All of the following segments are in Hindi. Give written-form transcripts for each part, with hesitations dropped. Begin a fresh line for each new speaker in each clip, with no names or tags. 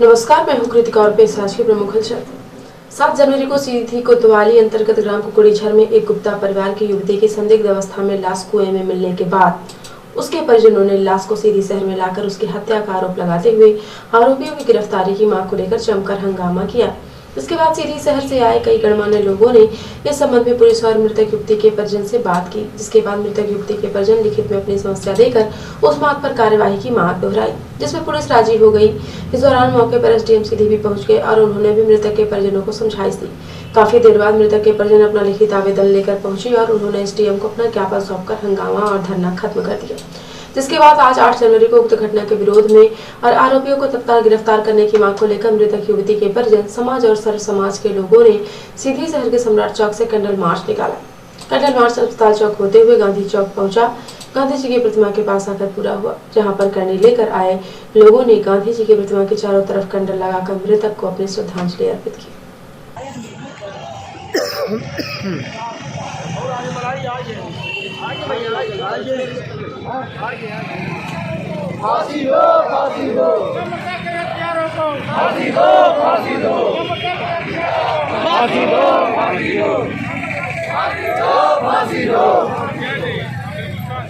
नमस्कार, मैं हूं कृतिका और पेश आज की प्रमुख खबर। 7 जनवरी को सीधी कोतवाली अंतर्गत ग्राम कुकुड़ीझर में एक गुप्ता परिवार की युवती की संदिग्ध अवस्था में लाश कुएं में मिलने के बाद उसके परिजनों ने लाश को सीधी शहर में लाकर उसकी हत्या का आरोप लगाते हुए आरोपियों की गिरफ्तारी की मांग को लेकर जमकर हंगामा किया। इसके बाद सीधी शहर से आए कई गणमान्य लोगों ने इस संबंध में पुलिस और मृतक युवती के परिजन से बात की, जिसके बाद मृतक युवती के परिजन लिखित में अपनी समस्या देकर उस बात पर कार्यवाही की मांग दोहराई, जिसमें पुलिस राजी हो गई। इस दौरान मौके पर एसडीएम सीधी भी पहुंच गए और उन्होंने भी मृतक के परिजनों को समझाइश दी। काफी देर बाद मृतक के परिजन अपना लिखित आवेदन लेकर पहुंचे और उन्होंने एसडीएम को अपना ज्ञापन सौंपकर हंगामा और धरना खत्म कर दिया। जिसके बाद आज 8 जनवरी को उक्त घटना के विरोध में और आरोपियों को तत्काल गिरफ्तार करने की मांग को लेकर मृतक युवती के परिजन समाज और सर्व समाज के लोगों ने सीधी शहर के सम्राट चौक से कैंडल मार्च निकाला। कैंडल मार्च अस्पताल चौक होते हुए गांधी चौक पहुंचा। गांधी जी की प्रतिमा के पास आकर पूरा हुआ, जहां पर कैंडल लेकर आए लोगों ने गांधी जी की प्रतिमा के चारों तरफ कैंडल लगाकर मृतक को अपनी श्रद्धांजलि अर्पित की।
फांसी दो, फांसी दो, फांसी दो, फांसी दो, फांसी दो, फांसी दो, फांसी दो, फांसी दो,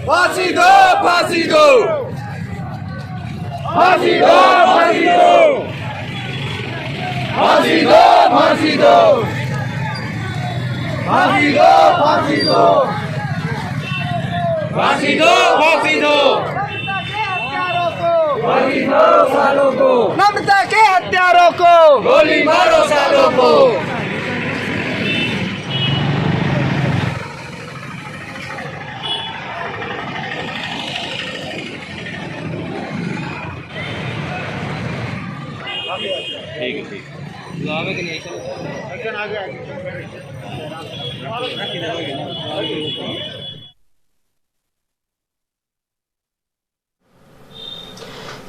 फांसी दो, फांसी दो, फांसी दो, फांसी दो, फांसी दो, फांसी दो, फांसी दो, फांसी दो, फांसी दो, गोली मारो सालों को, ममता के हत्यारों को, गोली मारो सालों को। ठीक है, ठीक लावे कि नहीं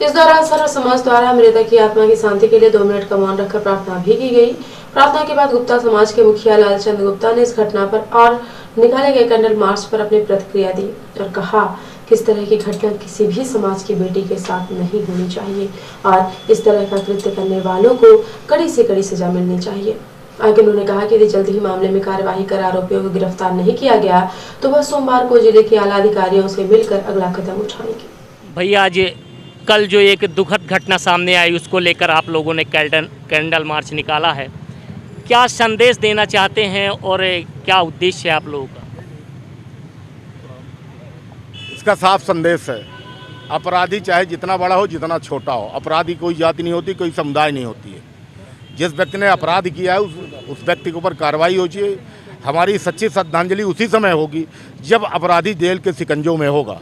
इस दौरान सर्व समाज द्वारा मृतक की आत्मा की शांति के लिए 2 मिनट का मौन रखकर प्रार्थना भी की गई। प्रार्थना के बाद गुप्ता समाज के मुखिया लालचंद गुप्ता ने इस घटना पर और निकाले गए कैंडल मार्च पर अपनी प्रतिक्रिया दी और कहा कि इस तरह की घटना किसी भी समाज की बेटी के साथ नहीं होनी चाहिए और इस तरह का कृत्य करने वालों को कड़ी से कड़ी सजा मिलनी चाहिए। आगे उन्होंने कहा कि यदि जल्द ही मामले में कार्यवाही कर आरोपियों को गिरफ्तार नहीं किया गया तो वह सोमवार को जिले के आला अधिकारियों से मिलकर अगला कदम उठाएंगे।
भैया, आज कल जो एक दुखद घटना सामने आई उसको लेकर आप लोगों ने कैंडल मार्च निकाला है, क्या संदेश देना चाहते हैं और क्या उद्देश्य है आप लोगों का?
इसका साफ संदेश है, अपराधी चाहे जितना बड़ा हो जितना छोटा हो, अपराधी कोई जाति नहीं होती, कोई समुदाय नहीं होती है। जिस व्यक्ति ने अपराध किया है उस व्यक्ति के ऊपर कार्रवाई हो चाहिए। हमारी सच्ची श्रद्धांजलि उसी समय होगी जब अपराधी जेल के शिकंजों में होगा।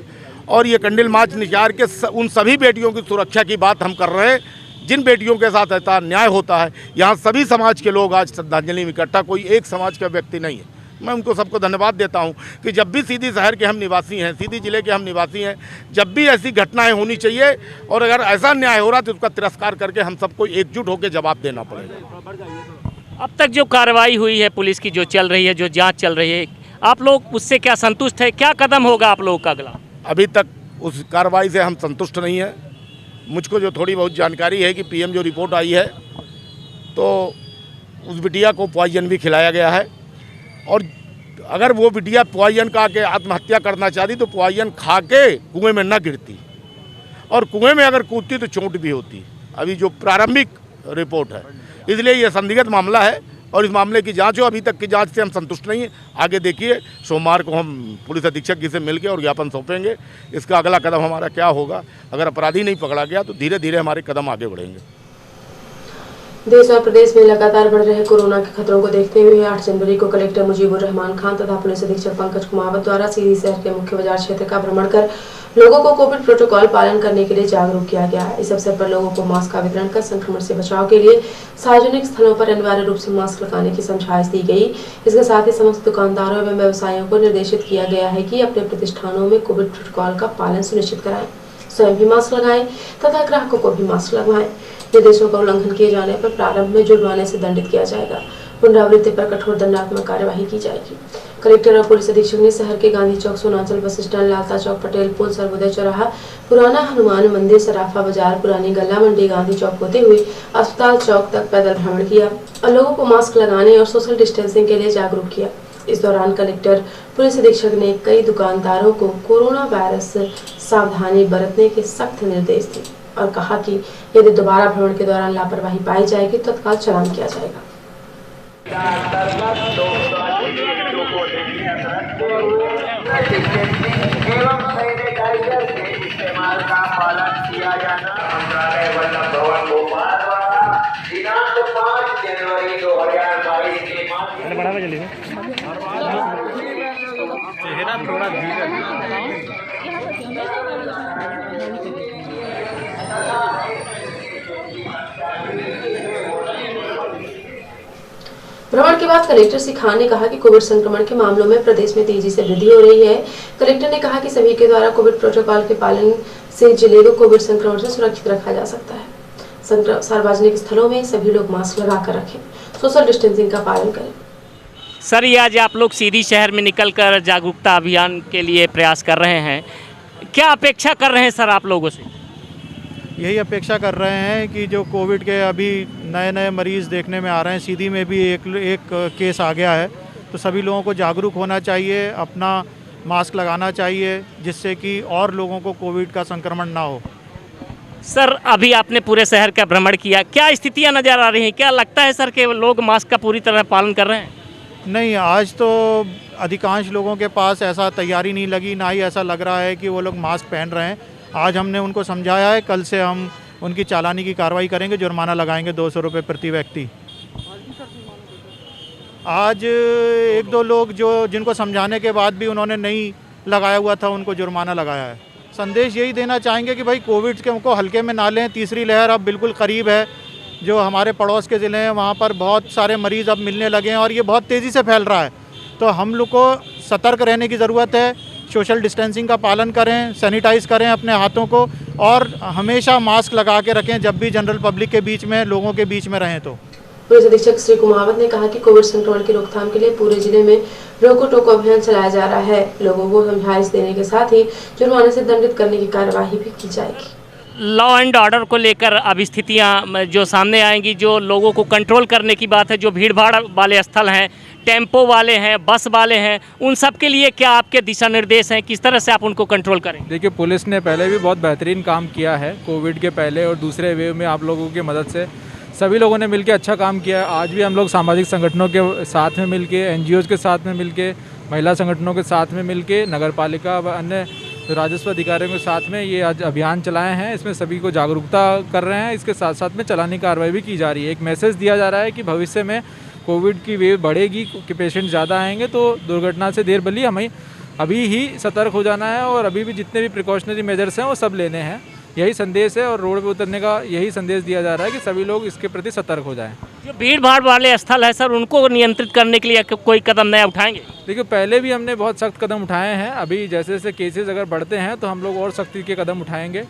और ये कैंडल मार्च निकाल के उन सभी बेटियों की सुरक्षा की बात हम कर रहे हैं जिन बेटियों के साथ ऐसा न्याय होता है। यहाँ सभी समाज के लोग आज श्रद्धांजलि में इकट्ठा, कोई एक समाज का व्यक्ति नहीं है। मैं उनको सबको धन्यवाद देता हूँ कि जब भी सीधी शहर के हम निवासी हैं, सीधी जिले के हम निवासी हैं, जब भी ऐसी घटनाएं होनी चाहिए और अगर ऐसा न्याय हो रहा तो उसका तिरस्कार करके हम सबको एकजुट होकर जवाब देना पड़ेगा।
अब तक जो कार्रवाई हुई है पुलिस की, जो चल रही है, जो जाँच चल रही है, आप लोग उससे क्या संतुष्ट है? क्या कदम होगा आप लोगों का अगला?
अभी तक उस कार्रवाई से हम संतुष्ट नहीं हैं। मुझको जो थोड़ी बहुत जानकारी है कि पीएम जो रिपोर्ट आई है तो उस बिटिया को पॉइजन भी खिलाया गया है और अगर वो बिटिया पॉइजन खा के आत्महत्या करना चाहती तो पॉइजन खा के कुएं में न गिरती और कुएं में अगर कूदती तो चोट भी होती। अभी जो प्रारंभिक रिपोर्ट है, इसलिए ये संदिग्ध मामला है और इस मामले की जांच हो। अभी तक की जांच से हम संतुष्ट नहीं हैं। आगे देखिए, सोमवार को हम पुलिस अधीक्षक जी से मिलकर और ज्ञापन सौंपेंगे। इसका अगला कदम हमारा क्या होगा। अगर अपराधी नहीं पकड़ा गया तो धीरे धीरे हमारे कदम आगे बढ़ेंगे।
देश और प्रदेश में लगातार बढ़ रहे कोरोना के खतरों को देखते हुए 8 जनवरी को कलेक्टर मुजीबुर रहमान खान तथा पुलिस अधीक्षक पंकज कुमावत द्वारा सीधी शहर के मुख्य बाजार क्षेत्र का भ्रमण कर लोगों को कोविड प्रोटोकॉल पालन करने के लिए जागरूक किया गया है। इस अवसर पर लोगों को मास्क का वितरण कर संक्रमण से बचाव के लिए सार्वजनिक स्थलों पर अनिवार्य रूप से मास्क लगाने की समझाइश दी गई। इसके साथ ही समस्त दुकानदारों एवं व्यवसायियों को निर्देशित किया गया है कि अपने प्रतिष्ठानों में कोविड प्रोटोकॉल का पालन सुनिश्चित कराएं, स्वयं भी मास्क लगाएं तथा ग्राहकों को भी मास्क लगवाएं। निर्देशों का उल्लंघन किए जाने पर प्रारंभ में जुर्माने से दंडित किया जाएगा। पुनरावृत्ति पर कठोर दंडात्मक कार्यवाही की जाएगी। कलेक्टर और पुलिस अधीक्षक ने शहर के गांधी चौक, सोनाचल बस स्टैंड, लालता चौक, पटेल पुल, सर्वोदय चौराहा, पुराना हनुमान मंदिर, सराफा बाजार, पुरानी गल्ला मंडी, गांधी चौक होते हुए अस्पताल चौक तक पैदल भ्रमण किया और लोगों को मास्क लगाने और सोशल डिस्टेंसिंग के लिए जागरूक किया। इस दौरान कलेक्टर पुलिस अधीक्षक ने कई दुकानदारों को कोरोना वायरस से सावधानी बरतने के सख्त निर्देश दिए और कहा कि यदि दोबारा भ्रमण के दौरान लापरवाही पाई जाएगी तो तत्काल चालान किया जाएगा।
एवं सैनिटाइजर के इस्तेमाल का पालन किया जाना। मंत्रालय वल्लभ भवन भोपाल द्वारा दिनांक 5 जनवरी 2022 के
भ्रमण के बाद कलेक्टर श्री खान ने कहा कि कोविड संक्रमण के मामलों में प्रदेश में तेजी से वृद्धि हो रही है। कलेक्टर ने कहा कि सभी के द्वारा कोविड प्रोटोकॉल के पालन से जिले को कोविड संक्रमण से सुरक्षित रखा जा सकता है। सार्वजनिक स्थलों में सभी लोग मास्क लगाकर रखें, सोशल डिस्टेंसिंग का पालन करें।
सर, ये आज आप लोग सीधी शहर में निकलकर जागरूकता अभियान के लिए प्रयास कर रहे हैं, क्या अपेक्षा कर रहे हैं सर आप लोगों से?
यही अपेक्षा कर रहे हैं कि जो कोविड के अभी नए नए मरीज़ देखने में आ रहे हैं, सीधी में भी एक केस आ गया है, तो सभी लोगों को जागरूक होना चाहिए, अपना मास्क लगाना चाहिए, जिससे कि और लोगों को कोविड का संक्रमण ना हो।
सर, अभी आपने पूरे शहर का भ्रमण किया, क्या स्थितियां नज़र आ रही हैं? क्या लगता है सर कि लोग मास्क का पूरी तरह पालन कर रहे हैं?
नहीं, आज तो अधिकांश लोगों के पास ऐसा तैयारी नहीं लगी, ना ही ऐसा लग रहा है कि वो लोग मास्क पहन रहे हैं। आज हमने उनको समझाया है, कल से हम उनकी चालानी की कार्रवाई करेंगे, जुर्माना लगाएंगे 200 रुपये प्रति व्यक्ति। आज एक दो लोग जिनको समझाने के बाद भी उन्होंने नहीं लगाया हुआ था, उनको जुर्माना लगाया है। संदेश यही देना चाहेंगे कि भाई कोविड को हल्के में ना लें। तीसरी लहर अब बिल्कुल करीब है। जो हमारे पड़ोस के ज़िले हैं वहाँ पर बहुत सारे मरीज़ अब मिलने लगे हैं और ये बहुत तेज़ी से फैल रहा है, तो हम लोग को सतर्क रहने की ज़रूरत है। सोशल डिस्टेंसिंग का पालन करें, सैनिटाइज़ करें अपने हाथों को और हमेशा मास्क लगा के रखें जब भी जनरल पब्लिक के बीच में, लोगों के बीच में रहें। तो
पुलिस अधीक्षक श्री कुमावत ने कहा कि कोविड संक्रमण की रोकथाम के लिए पूरे जिले में रोको टोको अभियान चलाया जा रहा है। लोगों को समझाइश देने के साथ ही जुर्माने से दंडित करने की कार्यवाही भी की जाएगी।
लॉ एंड ऑर्डर को लेकर अब स्थितियां जो सामने आएंगी, जो लोगों को कंट्रोल करने की बात है, जो भीड़ भाड़ वाले स्थल हैं, टेम्पो वाले हैं, बस वाले हैं, उन सब के लिए क्या आपके दिशा निर्देश हैं? किस तरह से आप उनको कंट्रोल करें?
देखिए, पुलिस ने पहले भी बहुत बेहतरीन काम किया है। कोविड के पहले और दूसरे वेव में आप लोगों की मदद से सभी लोगों ने मिलकर अच्छा काम किया है। आज भी हम लोग सामाजिक संगठनों के साथ में मिलकर, NGOs के साथ में मिलकर, महिला संगठनों के साथ में मिलकर, नगर पालिका व अन्य राजस्व अधिकारियों के साथ में ये आज अभियान चलाए हैं। इसमें सभी को जागरूकता कर रहे हैं। इसके साथ साथ में चालानी कार्रवाई भी की जा रही है। एक मैसेज दिया जा रहा है कि भविष्य में कोविड की वेव बढ़ेगी, कि पेशेंट ज़्यादा आएंगे, तो दुर्घटना से देर भली हमें अभी ही सतर्क हो जाना है और अभी भी जितने भी प्रिकॉशनरी मेजर्स हैं वो सब लेने हैं। यही संदेश है और रोड पे उतरने का यही संदेश दिया जा रहा है कि सभी लोग इसके प्रति सतर्क हो जाएं।
जो भीड़ भाड़ वाले स्थल है सर, उनको नियंत्रित करने के लिए कोई कदम नया उठाएंगे?
देखिए, पहले भी हमने बहुत सख्त कदम उठाए हैं। अभी जैसे जैसे केसेस अगर बढ़ते हैं तो हम लोग और सख्ती के कदम उठाएंगे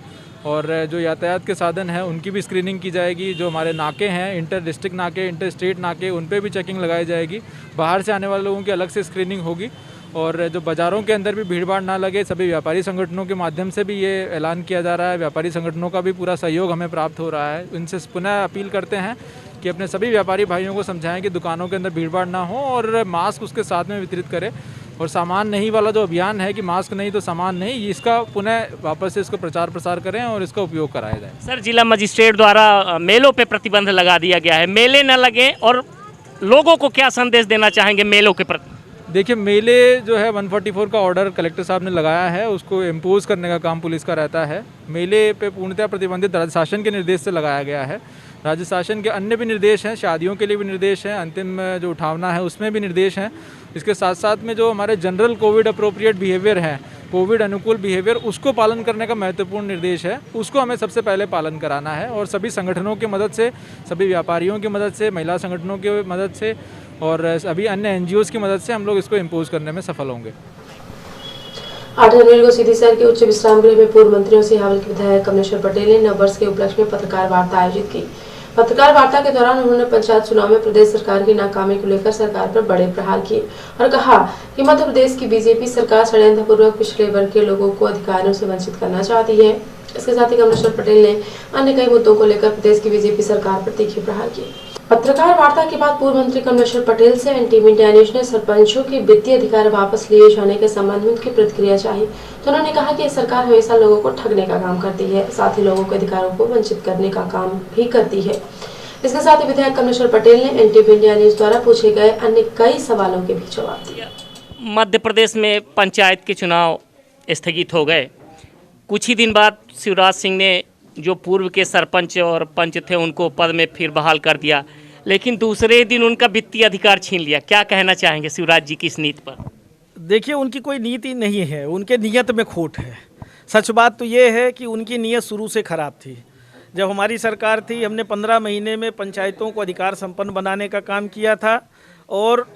और जो यातायात के साधन हैं उनकी भी स्क्रीनिंग की जाएगी। जो हमारे नाके हैं, इंटर डिस्ट्रिक्ट नाके, इंटर स्टेट नाके, उन पर भी चेकिंग लगाई जाएगी। बाहर से आने वाले लोगों की अलग से स्क्रीनिंग होगी और जो बाज़ारों के अंदर भी भीड़ भाड़ ना लगे, सभी व्यापारी संगठनों के माध्यम से भी ये ऐलान किया जा रहा है। व्यापारी संगठनों का भी पूरा सहयोग हमें प्राप्त हो रहा है। इनसे पुनः अपील करते हैं कि अपने सभी व्यापारी भाइयों को समझाएं कि दुकानों के अंदर भीड़ भाड़ ना हो और मास्क उसके साथ में वितरित करें। और सामान नहीं वाला जो अभियान है कि मास्क नहीं तो सामान नहीं, इसका पुनः वापस से इसको प्रचार प्रसार करें और इसका उपयोग कराया जाए।
सर, जिला मजिस्ट्रेट द्वारा मेलों पे प्रतिबंध लगा दिया गया है, मेले न लगे, और लोगों को क्या संदेश देना चाहेंगे मेलों के प्रति?
देखिए, मेले जो है 144 का ऑर्डर कलेक्टर साहब ने लगाया है, उसको इम्पोज करने का काम पुलिस का रहता है। मेले पे पूर्णतः प्रतिबंधित राज्य शासन के निर्देश से लगाया गया है। राज्य शासन के अन्य भी निर्देश हैं, शादियों के लिए भी निर्देश हैं, अंतिम जो उठावना है उसमें भी निर्देश हैं। इसके साथ साथ में जो हमारे जनरल कोविड अप्रोप्रिएट बिहेवियर है, कोविड अनुकूल बिहेवियर, उसको पालन करने का महत्वपूर्ण निर्देश है। उसको हमें सबसे पहले पालन कराना है और सभी संगठनों की मदद से, सभी व्यापारियों की मदद से, महिला संगठनों की मदद से और अभी अन्य NGOs की मदद से हम लोग इसको इम्पोज करने में सफल होंगे।
8 जनवरी को सीधी शहर के उच्च विश्राम गृह में पूर्व मंत्रियों से हावल के विधायक कमलेश्वर पटेल ने नववर्ष के उपलक्ष्य में पत्रकार वार्ता आयोजित की। पत्रकार वार्ता के दौरान उन्होंने पंचायत चुनाव में प्रदेश सरकार की नाकामी को लेकर सरकार पर बड़े प्रहार किए और कहा कि मध्य प्रदेश की बीजेपी सरकार षड्यंत्रपूर्वक पिछड़े वर्ग के लोगों को अधिकारों से वंचित करना चाहती है। इसके साथ ही कमलेश्वर पटेल ने अन्य कई मुद्दों को लेकर प्रदेश की बीजेपी सरकार पर तीखे प्रहार किए। पत्रकार वार्ता के बाद पूर्व मंत्री कमलेश्वर पटेल से एनटीवी इंडिया न्यूज ने सरपंचों के वित्तीय अधिकार वापस लिए जाने के संबंध में उनकी प्रतिक्रिया चाहिए तो उन्होंने कहा कि सरकार हमेशा लोगों को ठगने का काम करती है, साथ ही लोगों के अधिकारों को वंचित करने का काम भी करती है। इसके साथ ही विधायक कमलेश्वर पटेल ने एनटीवी इंडिया न्यूज द्वारा पूछे गए अन्य कई सवालों के भी जवाब दिया।
मध्य प्रदेश में पंचायत के चुनाव स्थगित हो गए। कुछ ही दिन बाद शिवराज सिंह ने जो पूर्व के सरपंच और पंच थे उनको पद में फिर बहाल कर दिया, लेकिन दूसरे दिन उनका वित्तीय अधिकार छीन लिया। क्या कहना चाहेंगे शिवराज जी की इस नीति पर?
देखिए, उनकी कोई नीति नहीं है, उनके नियत में खोट है। सच बात तो ये है कि उनकी नीयत शुरू से खराब थी। जब हमारी सरकार थी, हमने 15 महीने में पंचायतों को अधिकार संपन्न बनाने का काम किया था और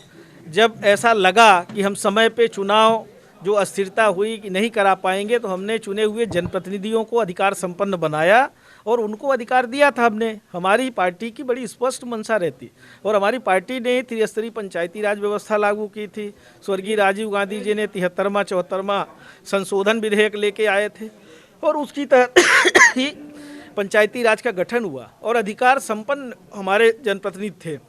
जब ऐसा लगा कि हम समय पे चुनाव जो अस्थिरता हुई कि नहीं करा पाएंगे, तो हमने चुने हुए जनप्रतिनिधियों को अधिकार संपन्न बनाया और उनको अधिकार दिया था हमने। हमारी पार्टी की बड़ी स्पष्ट मंशा रहती और हमारी पार्टी ने त्रिस्तरीय पंचायती राज व्यवस्था लागू की थी। स्वर्गीय राजीव गांधी जी ने 73वां 74वां संशोधन विधेयक लेके आए थे और उसकी तहत ही पंचायती राज का गठन हुआ और अधिकार संपन्न हमारे जनप्रतिनिधि थे।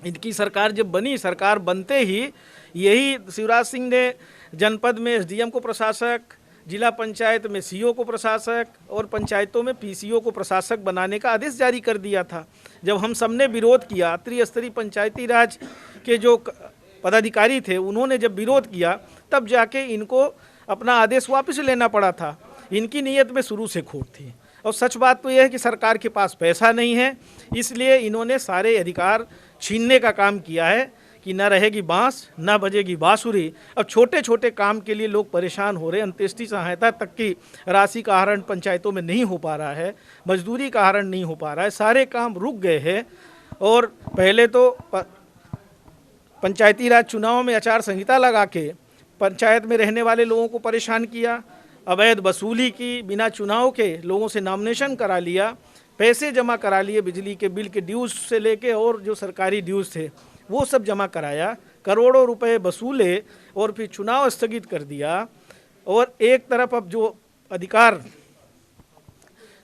इनकी सरकार जब बनी, सरकार बनते ही यही शिवराज सिंह ने जनपद में एसडीएम को प्रशासक, जिला पंचायत में सीओ को प्रशासक और पंचायतों में पीसीओ को प्रशासक बनाने का आदेश जारी कर दिया था। जब हम सबने विरोध किया, त्रिस्तरीय पंचायती राज के जो पदाधिकारी थे उन्होंने जब विरोध किया, तब जाके इनको अपना आदेश वापस लेना पड़ा था। इनकी नीयत में शुरू से खोट थी और सच बात तो यह है कि सरकार के पास पैसा नहीं है, इसलिए इन्होंने सारे अधिकार छीनने का काम किया है कि न रहेगी बांस न बजेगी बांसुरी। अब छोटे छोटे काम के लिए लोग परेशान हो रहे हैं। अंत्येष्टि सहायता तक की राशि का आहरण पंचायतों में नहीं हो पा रहा है, मजदूरी का आहरण नहीं हो पा रहा है, सारे काम रुक गए हैं। और पहले तो पंचायती राज चुनाव में आचार संहिता लगा के पंचायत में रहने वाले लोगों को परेशान किया, अवैध वसूली की, बिना चुनाव के लोगों से नॉमिनेशन करा लिया, पैसे जमा करा लिए, बिजली के बिल के ड्यूज से लेके और जो सरकारी ड्यूज थे वो सब जमा कराया, करोड़ों रुपए वसूले और फिर चुनाव स्थगित कर दिया। और एक तरफ अब जो अधिकार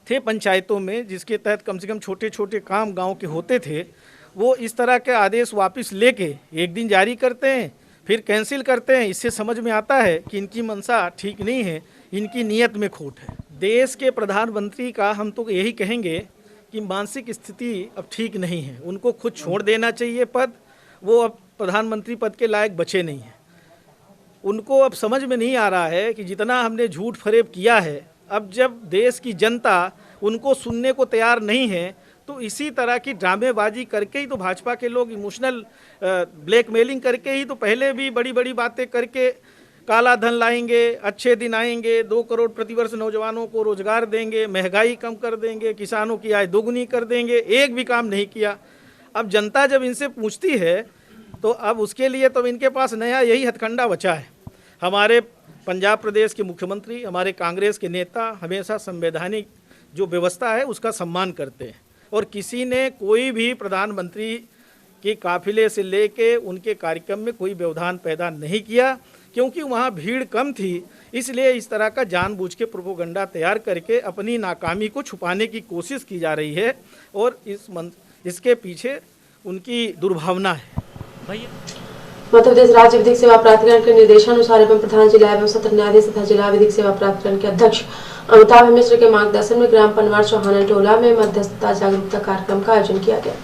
थे पंचायतों में, जिसके तहत कम से कम छोटे छोटे काम गांव के होते थे, वो इस तरह के आदेश वापस लेके एक दिन जारी करते हैं फिर कैंसिल करते हैं। इससे समझ में आता है कि इनकी मंशा ठीक नहीं है, इनकी नीयत में खोट है। देश के प्रधानमंत्री का हम तो यही कहेंगे कि मानसिक स्थिति अब ठीक नहीं है, उनको खुद छोड़ देना चाहिए पद। वो अब प्रधानमंत्री पद के लायक बचे नहीं हैं। उनको अब समझ में नहीं आ रहा है कि जितना हमने झूठ फरेब किया है, अब जब देश की जनता उनको सुनने को तैयार नहीं है, तो इसी तरह की ड्रामेबाजी करके ही तो भाजपा के लोग इमोशनल ब्लैकमेलिंग करके ही तो पहले भी बड़ी बड़ी बातें करके काला धन लाएंगे, अच्छे दिन आएंगे, 2 करोड़ प्रतिवर्ष नौजवानों को रोजगार देंगे, महंगाई कम कर देंगे, किसानों की आय दोगुनी कर देंगे, एक भी काम नहीं किया। अब जनता जब इनसे पूछती है तो अब उसके लिए तो इनके पास नया यही हथकंडा बचा है। हमारे पंजाब प्रदेश के मुख्यमंत्री, हमारे कांग्रेस के नेता हमेशा संवैधानिक जो व्यवस्था है उसका सम्मान करते हैं और किसी ने कोई भी प्रधानमंत्री के काफिले से लेके उनके कार्यक्रम में कोई व्यवधान पैदा नहीं किया, क्योंकि वहाँ भीड़ कम थी। इसलिए इस तरह का जानबूझ के प्रोपोगंडा तैयार करके अपनी नाकामी को छुपाने की कोशिश की जा रही है और इसके पीछे उनकी दुर्भावना है।
मध्य प्रदेश राज्य विधिक सेवा प्राधिकरण के निर्देशानुसार एवं प्रधान जिला एवं सत्र न्यायाधीश तथा जिला विधिक सेवा प्राधिकरण के अध्यक्ष अमिताभ मिश्र के मार्गदर्शन में ग्राम पनवार चौहाना टोला में मध्यस्थता जागरूकता कार्यक्रम का आयोजन किया गया।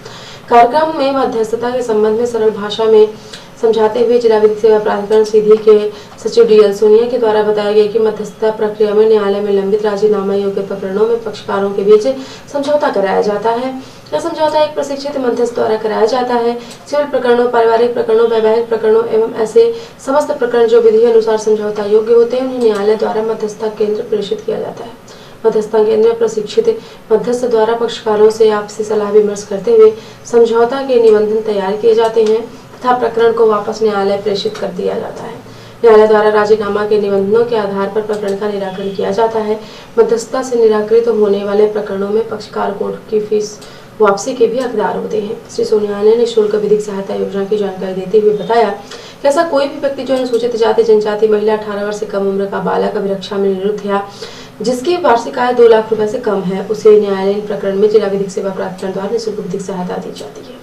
कार्यक्रम में मध्यस्थता के संबंध में सरल भाषा में समझाते हुए जिला विधिक सेवा प्राधिकरण सीधी के सचिव डीएल सोनिया के द्वारा बताया गया कि मध्यस्थता प्रक्रिया में न्यायालय में लंबित राजीनामा योग्य प्रकरणों में पक्षकारों के बीच समझौता कराया जाता है। यह समझौता एक प्रशिक्षित मध्यस्थ द्वारा कराया जाता है। सिविल प्रकरणों, पारिवारिक प्रकरणों, वैवाहिक प्रकरणों एवं ऐसे समस्त प्रकरण जो विधि अनुसार समझौता योग्य होते हैं, उन्हें न्यायालय द्वारा मध्यस्थता केंद्र प्रेषित किया जाता है। मध्यस्थता केंद्र में प्रशिक्षित मध्यस्थ द्वारा पक्षकारों से आपसी सलाह विमर्श करते हुए समझौता के निबंधन तैयार किए जाते हैं तथा प्रकरण को वापस न्यायालय प्रेषित कर दिया जाता है। न्यायालय द्वारा राजीनामा के निबंधनों के आधार पर प्रकरण का निराकरण किया जाता है। मध्यस्थता से निराकृत होने वाले प्रकरणों में पक्षकार कोर्ट की फीस वापसी के भी हकदार होते हैं। श्री सोनियाल ने निःशुल्क विधिक सहायता योजना की जानकारी देते हुए बताया कि ऐसा कोई भी व्यक्ति जो अनुसूचित जाति, जनजाति, महिला, 18 वर्ष से कम उम्र का बालक, अभिरक्षा में निरुद्ध या जिसकी वार्षिक आय 2 लाख रुपए से कम है, उसे न्यायालयीन प्रकरण में जिला विधिक सेवा प्राधिकरण द्वारा निःशुल्क विधिक सहायता दी जाती है।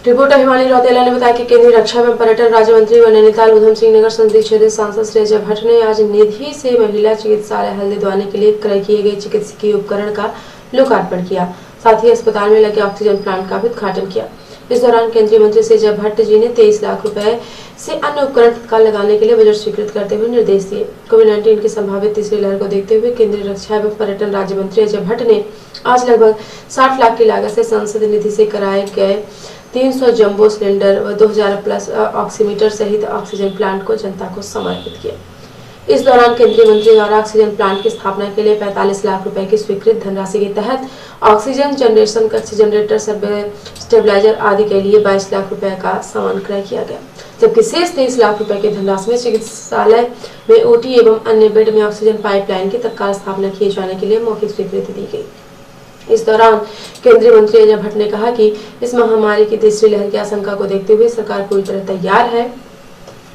रिपोर्टर हिमानी रौतेला ने बताया कि केंद्रीय रक्षा एवं पर्यटन राज्य मंत्री व नैनीताल उधम सिंह नगर संसदीय क्षेत्र सांसद श्री अजय भट्ट ने आज निधि से महिला चिकित्सालय हल्द्वानी के लिए क्रय किए गए चिकित्सकीय उपकरण का लोकार्पण किया। साथ ही अस्पताल में लगे ऑक्सीजन प्लांट का भी उद्घाटन किया। इस दौरान केंद्रीय मंत्री श्री अजय भट्ट जी ने 23 लाख रुपए से अन्य उपकरण तत्काल लगाने के लिए बजट स्वीकृत करते हुए निर्देश दिए। कोविड-19 की संभावित तीसरी लहर को देखते हुए केंद्रीय रक्षा एवं पर्यटन राज्य मंत्री अजय भट्ट ने आज लगभग 60 लाख की लागत से संसद निधि से कराए गए 300 जंबो सिलेंडर व 2000 प्लस ऑक्सीमीटर सहित ऑक्सीजन प्लांट को जनता को समर्पित किया। इस दौरान केंद्रीय मंत्री द्वारा ऑक्सीजन प्लांट की स्थापना के लिए 45 लाख रुपए की स्वीकृत धनराशि के तहत ऑक्सीजन जनरेशन कक्ष, जनरेटर, स्टेबलाइजर आदि के लिए 22 लाख रुपए का सामान क्रय किया गया, जबकि शेष 23 लाख रुपए की धनराशि में चिकित्सालय में ओटी एवं अन्य बेड में ऑक्सीजन पाइपलाइन की तत्काल स्थापना किए जाने के लिए मौखिक स्वीकृति दी गई। इस दौरान केंद्रीय मंत्री अजय भट्ट ने कहा कि इस महामारी की तीसरी लहर की आशंका को देखते हुए सरकार पूरी तरह तैयार है।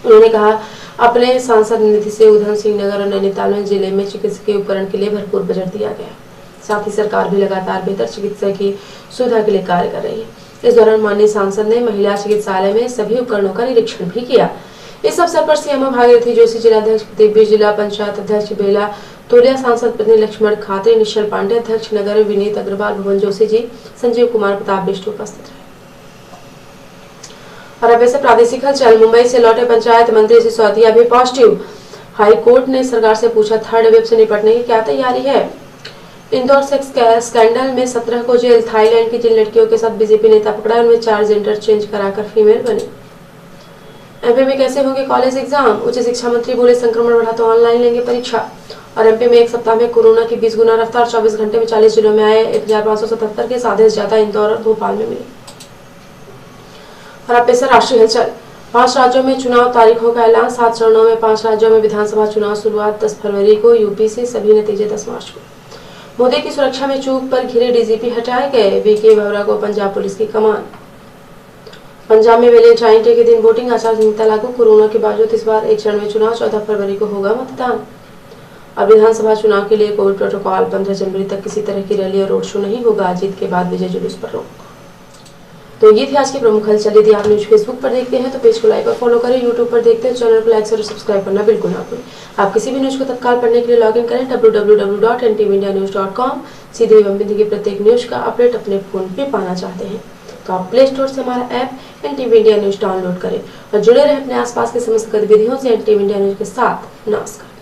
उन्होंने कहा, अपने सांसद निधि से उधम सिंह नगर और नैनीताल में जिले में चिकित्सकीय उपकरण के लिए भरपूर बजट दिया गया। साथ ही सरकार भी लगातार बेहतर चिकित्सा की सुविधा के लिए कार्य कर रही है। इस दौरान माननीय सांसद ने महिला चिकित्सालय में सभी उपकरणों का निरीक्षण भी किया। इस अवसर पर सीएमओ भागीरथी जोशी, जिलाध्यक्ष दिग्विजय, जिला पंचायत अध्यक्ष बेला तोलिया, सांसद पत्नी लक्ष्मण खाते, निश्चल पांडे, अध्यक्ष नगर विनीत अग्रवाल, भुवन जोशी जी, संजीव कुमार, प्रताप बिष्ट उपस्थित रहे। और अब ऐसे प्रादेशिक हलचल। मुंबई से लौटे पंचायत मंत्री सिसोदिया भी पॉजिटिव। हाई कोर्ट ने सरकार से पूछा, थर्ड वेव से निपटने की क्या तैयारी है। इंदौर सेक्स स्कैंडल में 17 को जेल। थाईलैंड की जिन लड़कियों के साथ बीजेपी नेता पकड़ा, उनमें 4 जेंडर चेंज कराकर फीमेल बने। एमपी में कैसे होंगे कॉलेज एग्जाम। उच्च शिक्षा मंत्री बोले, संक्रमण बढ़ा तो ऑनलाइन लेंगे परीक्षा। और एमपी में एक सप्ताह में कोरोना की 20 गुना रफ्तार। 24 घंटे में 40 जिलों में आए 1577 के आदेश, ज्यादा इंदौर और भोपाल में मिले। और अब पेश है राष्ट्रीय हलचल। 5 राज्यों में चुनाव तारीखों का ऐलान। 7 चरणों में 5 राज्यों में विधानसभा चुनाव। शुरुआत 10 फरवरी को। यूपी से सभी नतीजे 10 मार्च को। मोदी की सुरक्षा में चूक पर घिरे डीजीपी हटाए गए। वीके वोहरा को पंजाब पुलिस की कमान। पंजाब में वैलेंटाइन डे के दिन वोटिंग आचार संहिता लागू। कोरोना के बावजूद इस बार एक चरण में चुनाव। 14 फरवरी को होगा मतदान। और विधानसभा चुनाव के लिए कोविड प्रोटोकॉल। 15 जनवरी तक किसी तरह की रैली और रोड शो नहीं होगा। जीत के बाद विजय जुलूस पर रोक। तो ये थी आज की प्रमुख हलचल। यदि आप न्यूज फेसबुक पर देखते हैं तो पेज को लाइक और फॉलो करें। यूट्यूब पर देखते हैं चैनल को लाइक और सब्सक्राइब करना बिल्कुल ना भूलें। आप किसी भी न्यूज को तत्काल पढ़ने के लिए लॉगिन करें www.ntvindianews.com। सीधे एवं बिंदी की प्रत्येक न्यूज का अपडेट अपने फोन पे पाना चाहते हैं तो आप प्ले स्टोर से हमारा app NTV India news download करें और जुड़े रहे अपने आसपास के समस्त गतिविधियों से NTV इंडिया न्यूज के साथ। नमस्कार।